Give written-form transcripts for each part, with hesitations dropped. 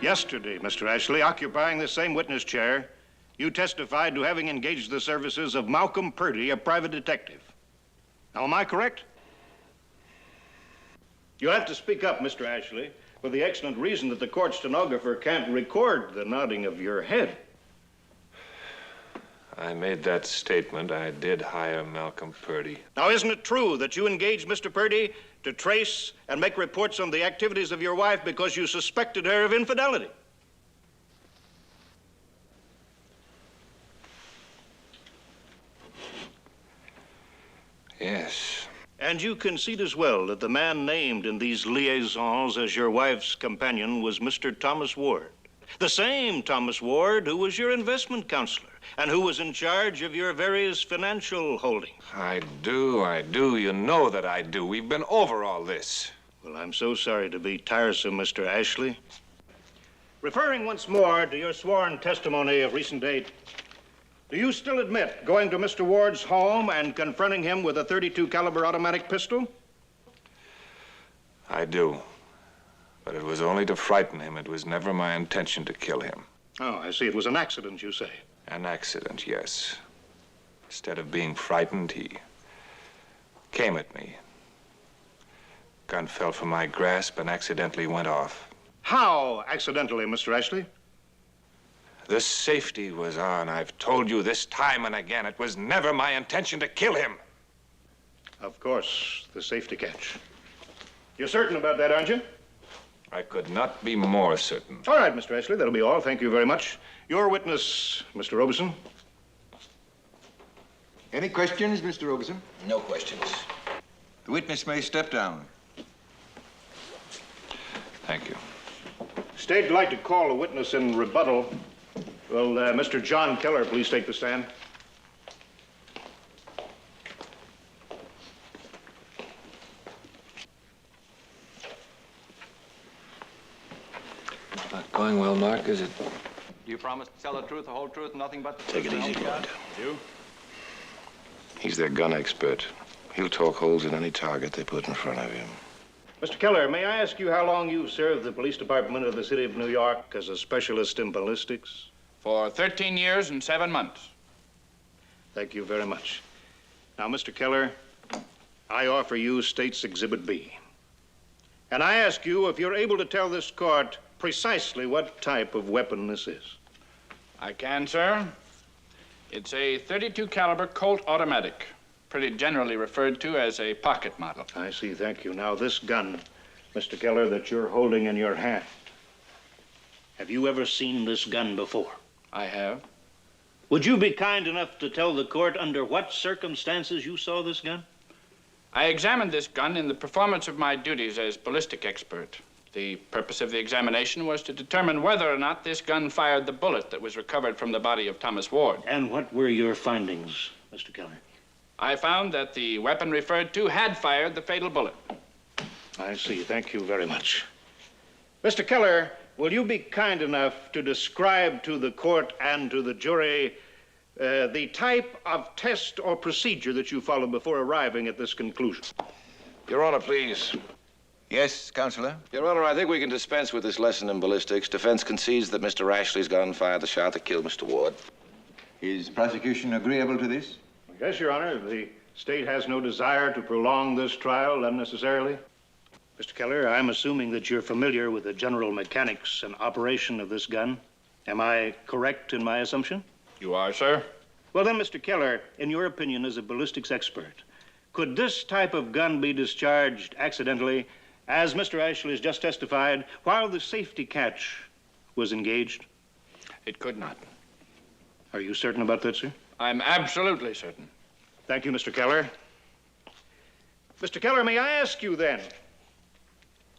Yesterday, Mr. Ashley, occupying the same witness chair, you testified to having engaged the services of Malcolm Purdy, a private detective. Now, am I correct? You'll have to speak up, Mr. Ashley, for the excellent reason that the court stenographer can't record the nodding of your head. I made that statement. I did hire Malcolm Purdy. Now, isn't it true that you engaged Mr. Purdy to trace and make reports on the activities of your wife because you suspected her of infidelity? Yes. And you concede as well that the man named in these liaisons as your wife's companion was Mr. Thomas Ward. The same Thomas Ward who was your investment counselor and who was in charge of your various financial holdings. I do. You know that I do. We've been over all this. Well, I'm so sorry to be tiresome, Mr. Ashley. Referring once more to your sworn testimony of recent date, do you still admit going to Mr. Ward's home and confronting him with a .32 caliber automatic pistol? I do. But it was only to frighten him. It was never my intention to kill him. Oh, I see. It was an accident, you say. An accident, yes. Instead of being frightened, he came at me. Gun fell from my grasp and accidentally went off. How accidentally, Mr. Ashley? The safety was on. I've told you this time and again. It was never my intention to kill him. Of course, the safety catch. You're certain about that, aren't you? I could not be more certain. All right, Mr. Ashley, that'll be all. Thank you very much. Your witness, Mr. Robeson. Any questions, Mr. Robeson? No questions. The witness may step down. Thank you. State'd like to call a witness in rebuttal. Will Mr. John Keller please take the stand? Not going well, Mark, is it? Do you promise to tell the truth, the whole truth, nothing but the Take truth? it easy, Bud. You? He's their gun expert. He'll talk holes in any target they put in front of him. Mr. Keller, may I ask you how long you've served the police department of the city of New York as a specialist in ballistics? For 13 years and 7 months. Thank you very much. Now, Mr. Keller, I offer you State's Exhibit B. And I ask you if you're able to tell this court precisely what type of weapon this is. I can, sir. It's a .32 caliber Colt automatic, pretty generally referred to as a pocket model. I see, thank you. Now, this gun, Mr. Keller, that you're holding in your hand, have you ever seen this gun before? I have. Would you be kind enough to tell the court under what circumstances you saw this gun? I examined this gun in the performance of my duties as ballistic expert. The purpose of the examination was to determine whether or not this gun fired the bullet that was recovered from the body of Thomas Ward. And what were your findings, Mr. Keller? I found that the weapon referred to had fired the fatal bullet. I see. Thank you very much. Mr. Keller, will you be kind enough to describe to the court and to the jury the type of test or procedure that you followed before arriving at this conclusion? Your Honor, please. Yes, Counselor? Your Honor, I think we can dispense with this lesson in ballistics. Defense concedes that Mr. Ashley's gun fired the shot that killed Mr. Ward. Is prosecution agreeable to this? Yes, Your Honor. The state has no desire to prolong this trial unnecessarily. Mr. Keller, I'm assuming that you're familiar with the general mechanics and operation of this gun. Am I correct in my assumption? You are, sir? Well, then, Mr. Keller, in your opinion as a ballistics expert, could this type of gun be discharged accidentally, as Mr. Ashley has just testified, while the safety catch was engaged? It could not. Are you certain about that, sir? I'm absolutely certain. Thank you, Mr. Keller. Mr. Keller, may I ask you then,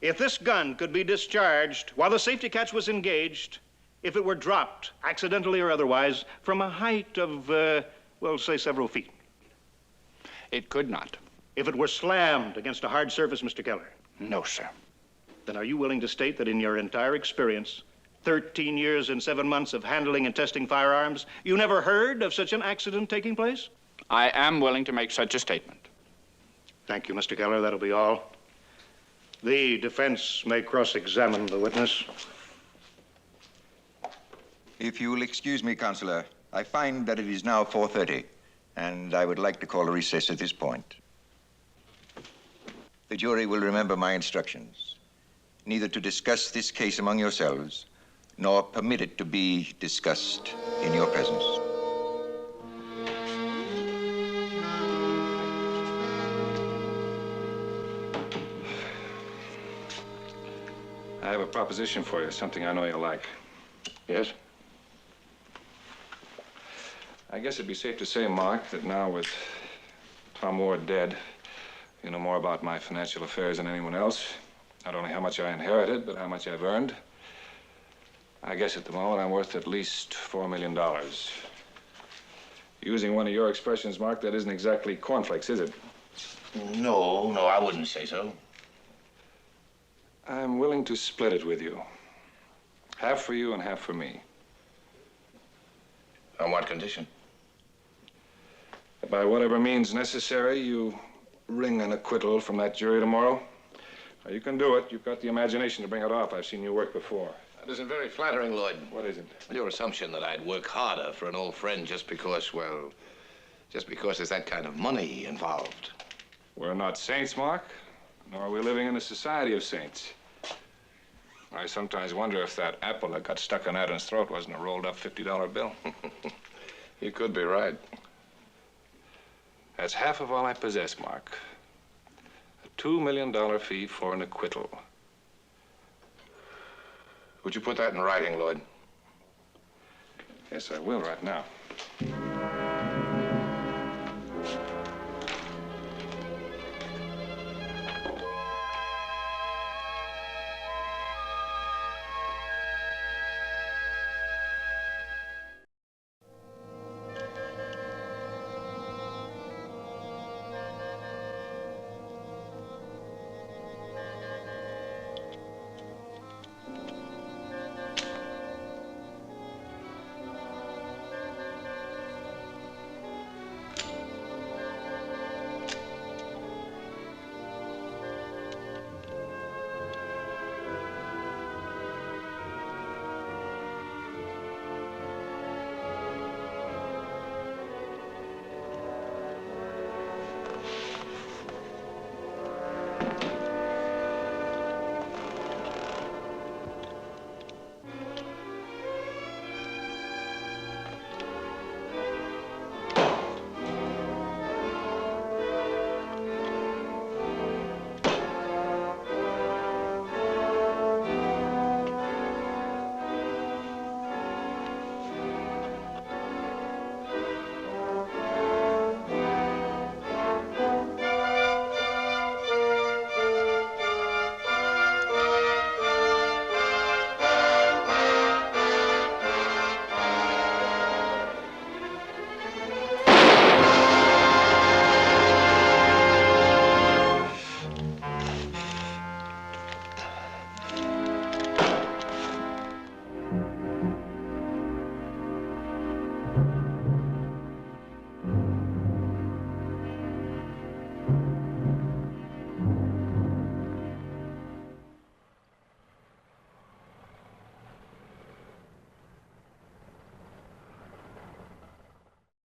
if this gun could be discharged while the safety catch was engaged, if it were dropped, accidentally or otherwise, from a height of, well, say several feet? It could not. If it were slammed against a hard surface, Mr. Keller? No, sir. Then are you willing to state that in your entire experience, 13 years and 7 months of handling and testing firearms, you never heard of such an accident taking place? I am willing to make such a statement. Thank you, Mr. Keller. That'll be all. The defense may cross-examine the witness. If you will excuse me, Counselor, I find that it is now 4:30, and I would like to call a recess at this point. The jury will remember my instructions, neither to discuss this case among yourselves, nor permit it to be discussed in your presence. I have a proposition for you, something I know you'll like. Yes? I guess it'd be safe to say, Mark, that now with Tom Ward dead, you know more about my financial affairs than anyone else. Not only how much I inherited, but how much I've earned. I guess at the moment I'm worth at least $4 million. Using one of your expressions, Mark, that isn't exactly cornflakes, is it? No, I wouldn't say so. I'm willing to split it with you. Half for you and half for me. On what condition? By whatever means necessary, you wring an acquittal from that jury tomorrow. Now, you can do it. You've got the imagination to bring it off. I've seen you work before. That isn't very flattering, Lloyd. What isn't? Your assumption that I'd work harder for an old friend just because there's that kind of money involved. We're not saints, Mark, nor are we living in a society of saints. I sometimes wonder if that apple that got stuck in Adam's throat wasn't a rolled-up $50 bill. You could be right. That's half of all I possess, Mark. A $2 million fee for an acquittal. Would you put that in writing, Lloyd? Yes, I will right now.